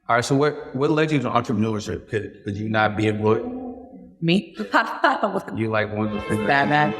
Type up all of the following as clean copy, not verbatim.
All right, so what led you to entrepreneurship? Could you not be employed? Me? You like one of the things? Bad.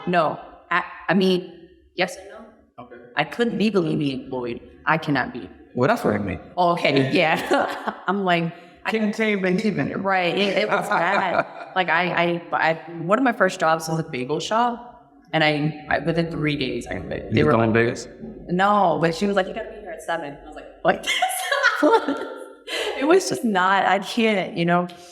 No. I mean, yes and no. Okay. I couldn't legally be employed. I cannot be. Well, that's what I mean. Okay, yeah. I'm like, Can't even. right. It was bad. Like I one of my first jobs was a bagel shop, and I within 3 days I quit. They were going Vegas. No, but she was like, you gotta be here at 7. I was like, what? It was just not. I can't.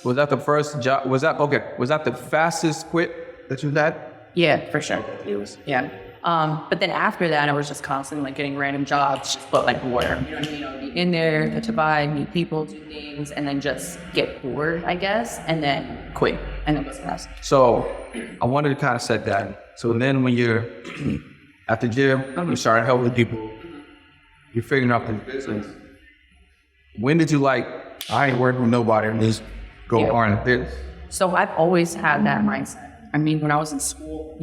Was that the first job? Was that the fastest quit that you had? Yeah, for sure. It was. Yeah. But then after that, I was just constantly like getting random jobs, just but like bored. You know what I mean? I would be in there, get to buy, meet people, do things, and then just get bored, I guess, and then quit. And it was fast. So I wanted to kind of set that. So then when you're at the gym, you start helping people, you're figuring out the business. When did you I ain't working with nobody, and just go on at this? So I've always had that mindset. I mean, when I was in school,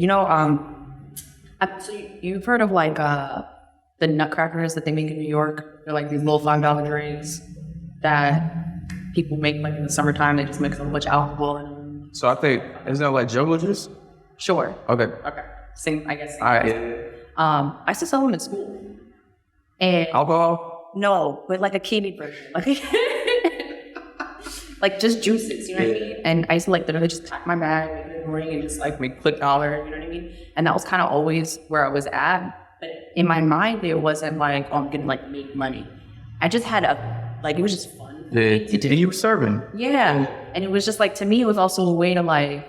so you've heard of the nutcrackers that they make in New York? They're like these little $5 drinks that people make like in the summertime. They just mix a whole bunch of alcohol in them. So I think, isn't that like jungle juice? Sure. Okay. Same, I guess. All right. I used to sell them in school. And Alcohol? No, with like a kiwi version. Like just juices, you know what I mean? And I used to literally just pack my bag in the morning and just make $1, you know what I mean? And that was kind of always where I was at. But in my mind, it wasn't like, oh, I'm gonna make money. I just had it was just fun. And you were serving. Yeah. And it was just to me, it was also a way to I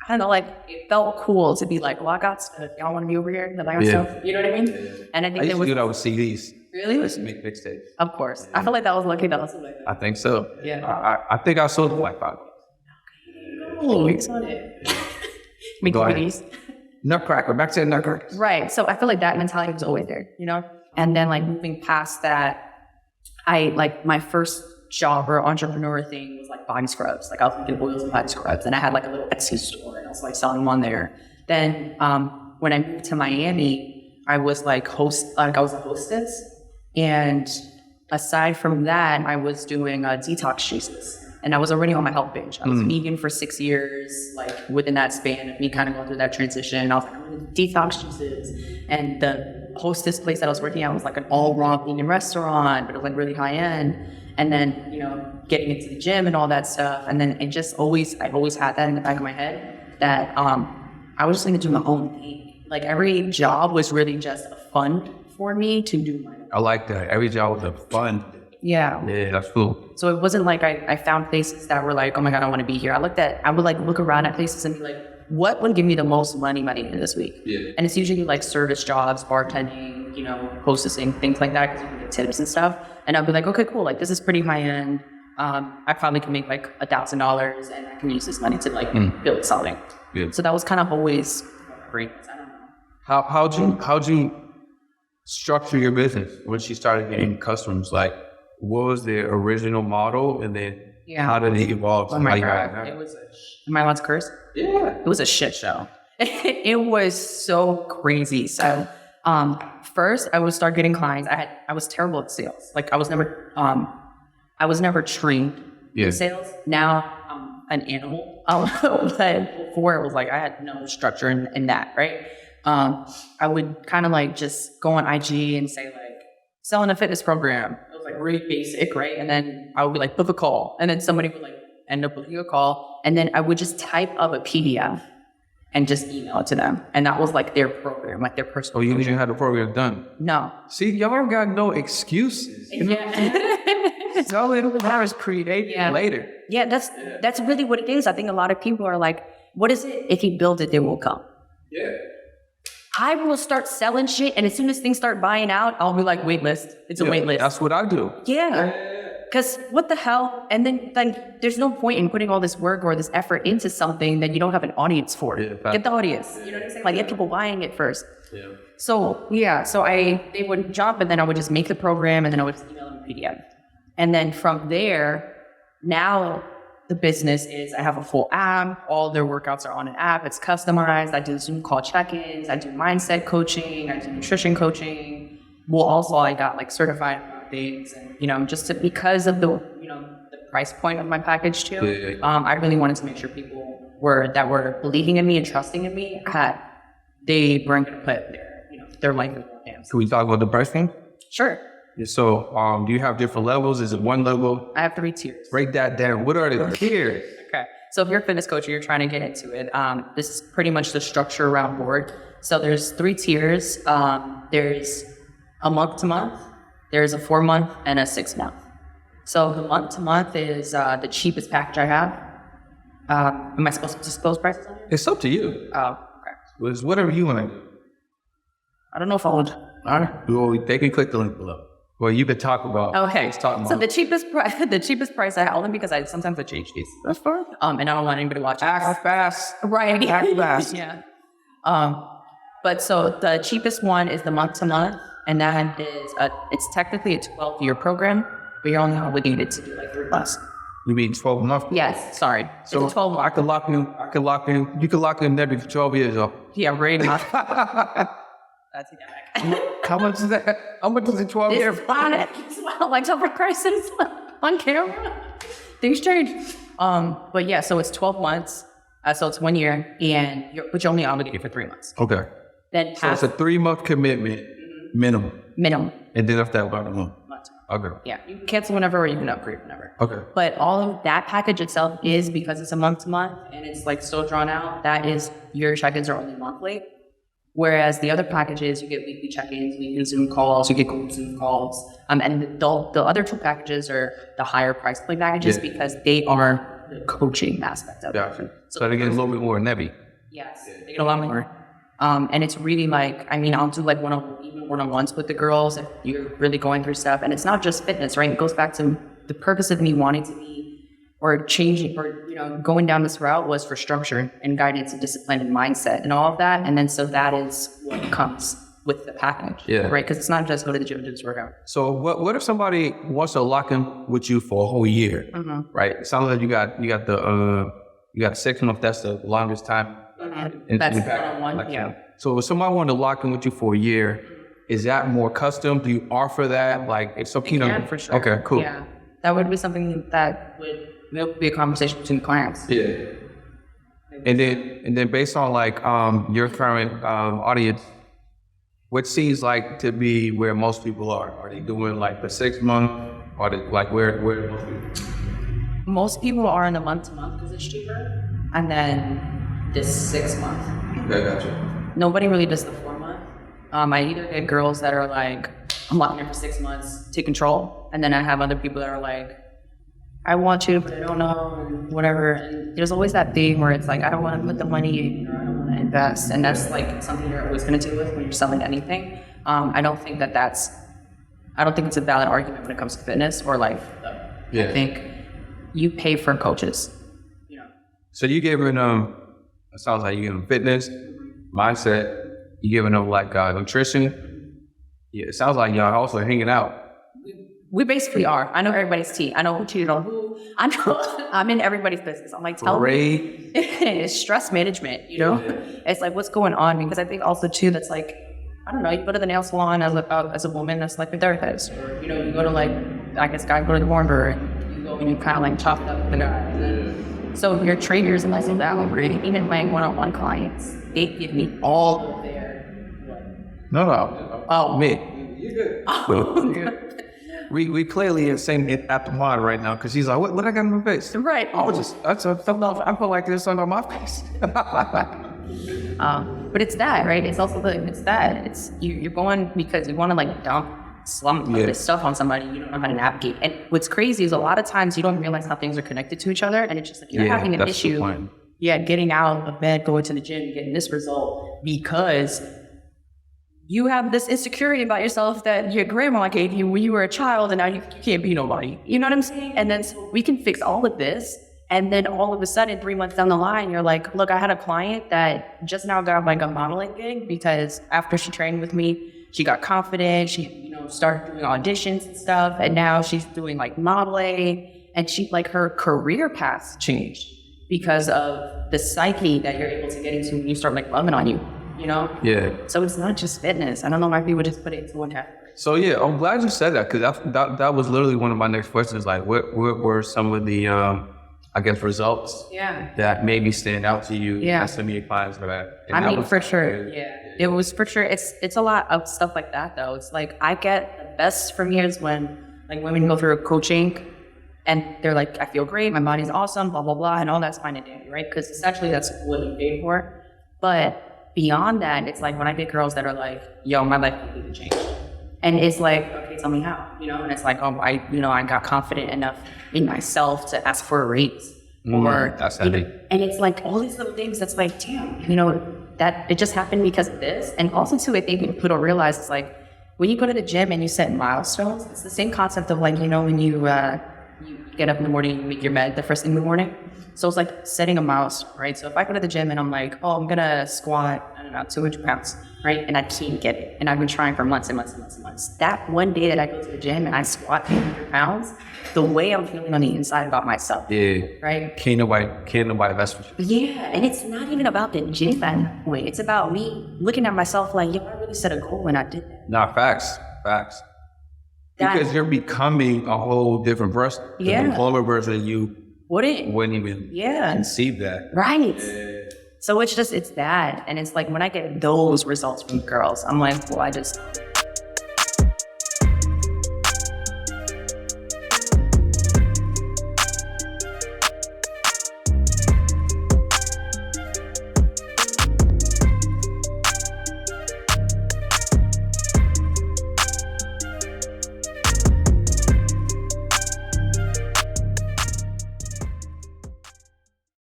don't know, it felt cool to be well, I got stuff. Y'all want to be over here? I got stuff. You know what I mean? And I think I used to do that with CDs. Really? Just make mixtapes. Of course. I feel like that was lucky that was like that. I think so. Yeah. I think I sold it for like $5. Oh, you sold it. Make DVDs. Nutcracker. Back to the nutcracker. Right. So I feel like that mentality was always there, And then moving past that, my first job or entrepreneur thing was body scrubs. I was making oils and body scrubs, and I had a little Etsy store, and I was selling them on there. Then when I moved to Miami, I was I was a hostess. And aside from that, I was doing detox juices. And I was already on my health binge. I was vegan for 6 years, within that span of me kind of going through that transition. I was I'm going to do detox juices. And the hostess place that I was working at was an all raw vegan restaurant, but it was really high end. And then, getting into the gym and all that stuff. And then I always had that in the back of my head that I was just going to do my own thing. Every job was really just a fund for me to do my own. I like that. Every job was a fun. Yeah. Yeah, that's cool. So it wasn't I found places that were oh my God, I want to be here. I would look around at places and be what would give me the most money this week? Yeah. And it's usually service jobs, bartending, hostessing, things like that, because you can get tips and stuff. And I'd be okay, cool. This is pretty high end. I probably can make $1,000 and I can use this money to build something. Yeah. So that was kind of always great. I don't know. How'd you structure your business when she started getting customers? What was the original model, and then how did it evolve? Oh my God. It was am I allowed to curse? Yeah. It was a shit show. It was so crazy. So first I would start getting clients. I was terrible at sales. I was never trained in sales. Now I'm an animal. But before it was I had no structure in that, right? I would kind of just go on IG and say selling a fitness program. It was really basic, right? And then I would be book a call, and then somebody would end up booking a call, and then I would just type up a PDF and just email it to them, and that was their program, their personal. Oh, you didn't have the program done? No. See, y'all got no excuses. Yeah. So it'll have created later. Yeah, that's really what it is. I think a lot of people are what is it? If you build it, they will come. Yeah. I will start selling shit, and as soon as things start buying out, I'll be wait list. It's a wait list. That's what I do. Yeah. Because what the hell? And then there's no point in putting all this work or this effort into something that you don't have an audience for. Yeah, get the audience. You know what I'm saying? Get people buying it first. Yeah. So they would jump, and then I would just make the program, and then I would just email them a PDF. And then from there, now the business is I have a full app. All their workouts are on an app. It's customized. I do Zoom call check-ins. I do mindset coaching. I do nutrition coaching. Well, also I got certified things, and just because of the the price point of my package too. I really wanted to make sure people that were believing in me and trusting in me they weren't going to put their life in their hands. Can we talk about the pricing? Sure. Yeah, so, do you have different levels? Is it one level? I have 3 tiers. Break that down. What are the tiers? Okay. So if you're a fitness coach or you're trying to get into it, this is pretty much the structure around board. So there's 3 tiers. There's a month-to-month, there's a 4-month, and a 6-month. So the month-to-month is the cheapest package I have. Am I supposed to disclose prices on it? It's up to you. Oh, okay. It's whatever you want to do. I don't know if I would. All right. Well, they can click the link below. Well, you could talk about. Okay. Let's talk about. So the cheapest price I have, only because sometimes I change these. That's fine. And I don't want anybody watching. Act fast. Right. Act fast. Yeah. But so the cheapest one is the month-to-month, and that is it's technically a 12-year program, but you're only obligated to do like 3 months. You mean 12 months? Yes, sorry. So it's 12 months. I could lock in. You could lock in Nebiha for 12 years old. Yeah, right. That's it. How much is that? How much is it 12 years? Well, like over crisis on camera. Things change. But yeah, so it's 12 months. So it's 1 year, and you're only obligated for 3 months. Okay. Then So it's a 3-month commitment minimum. minimum. And then after that, about a month. Okay. Yeah, you can cancel whenever or you can upgrade whenever. Okay. But all of that package itself is, because it's a month-to-month and it's like so drawn out, that is, your check-ins are only monthly. Whereas the other packages, you get weekly check-ins, weekly Zoom calls, you get group Zoom calls. And the other 2 packages are the higher price point packages because they are the coaching aspect of it. Gotcha. So they get a little bit more Nebi. Yes, they get a lot more. And it's really like, I'll do like one-on-ones with the girls if you're really going through stuff. And it's not just fitness, right? It goes back to the purpose of me wanting to be or changing or, going down this route was for structure and guidance and discipline and mindset and all of that. And then so that is what comes with the package, right? Because it's not just go to the gym and do this workout. So what if somebody wants to lock in with you for a whole year, right? It sounds like you got the 6 months. That's the longest time. That's one-on-one, like, yeah. So if somebody wanted to lock in with you for a year, is that more custom? Do you offer that? Like, it's so keen on. For sure. Okay, cool. Yeah, that would be something that would be a conversation between clients. Yeah. And then based on like your current audience, what seems like to be where most people are? Are they doing like the 6 month? Or they, like where most people? Most people are in the month-to-month because it's cheaper, and then this 6 month. Okay, gotcha. Nobody really does the 4 month. I either get girls that are like, I'm locking in for 6 months to control, and then I have other people that are like, I want to, but I don't know, and whatever. And there's always that thing where it's like, I don't want to put the money in, or I don't want to invest, and that's like something you're always going to deal with when you're selling anything. I don't think it's a valid argument when it comes to fitness or life. Yeah. I think you pay for coaches. So you giving them, it sounds like you giving them fitness, mindset, you giving them like nutrition. Yeah, it sounds like y'all also hanging out. We basically are. I know everybody's tea. I know who cheated on who. I know I'm in everybody's business. I'm like, tell me. It's stress management, Yeah. It's like, what's going on? Because I think also too, that's like, I don't know, you go to the nail salon as a woman, that's like a therapist. Or, you go to like, I guess guys go to the barber and you go and you kind of like chop it up with the guy. So your trainers and like that, even my one-on-one clients, they give me all of their. No. Oh, me. You're good. Oh, good. We clearly are saying it at the mod right now because he's like, what I got in my face? Right. I feel like there's something on my face. But it's that, right? It's also it's you're going because you want to like slump this stuff on somebody you don't know how to navigate. And what's crazy is a lot of times you don't realize how things are connected to each other, and it's just like you're having an issue. Yeah, getting out of bed, going to the gym, getting this result because you have this insecurity about yourself that your grandma gave you when you were a child, and now you can't be nobody. You know what I'm saying? And then so we can fix all of this, and then all of a sudden, 3 months down the line, you're like, look, I had a client that just now got like a modeling gig because after she trained with me, she got confident. She, started doing auditions and stuff, and now she's doing like modeling, and she like her career path changed because of the psyche that you're able to get into when you start like loving on you. Yeah. So it's not just fitness. I don't know why people just put it into one category. So yeah, I'm glad you said that because that was literally one of my next questions. Like, what were some of the I guess results that maybe stand out to you? Yeah. As some of your clients are at. And I that mean, was- for sure. Yeah. It was for sure. It's a lot of stuff like that though. It's like I get the best from here is when like women go through coaching and they're like, I feel great, my body's awesome, blah, blah, blah, and all that's fine and dandy, right? Because essentially that's what you paid for. But beyond that, it's like when I get girls that are like, yo, my life completely changed. And it's like, okay, tell me how, you know? And it's like, oh, I got confident enough in myself to ask for a raise. Or, that's you know, heavy. and it's like all these little things that's like, damn, you know, that it just happened because of this. And also too, I think people don't realize it's like, when you go to the gym and you set milestones, it's the same concept of like, you know, when you get up in the morning, you make your bed the first thing in the morning. So it's like setting a milestone, right? So if I go to the gym and I'm like, oh, I'm gonna squat, I don't know, 200 pounds, right? And I can't get it. And I've been trying for months and months and months and months. That one day that I go to the gym and I squat 200 pounds, the way I'm feeling on the inside about myself. Yeah. Right? Can't nobody mess with you. Yeah. And it's not even about the gym at that point. It's about me looking at myself like, yo, I really set a goal and I did that. Nah, facts. Because you're becoming a whole different person. Yeah. The former version you Wouldn't even Yeah. conceive that. Right. So it's that. And it's like when I get those results from girls, I'm like, well,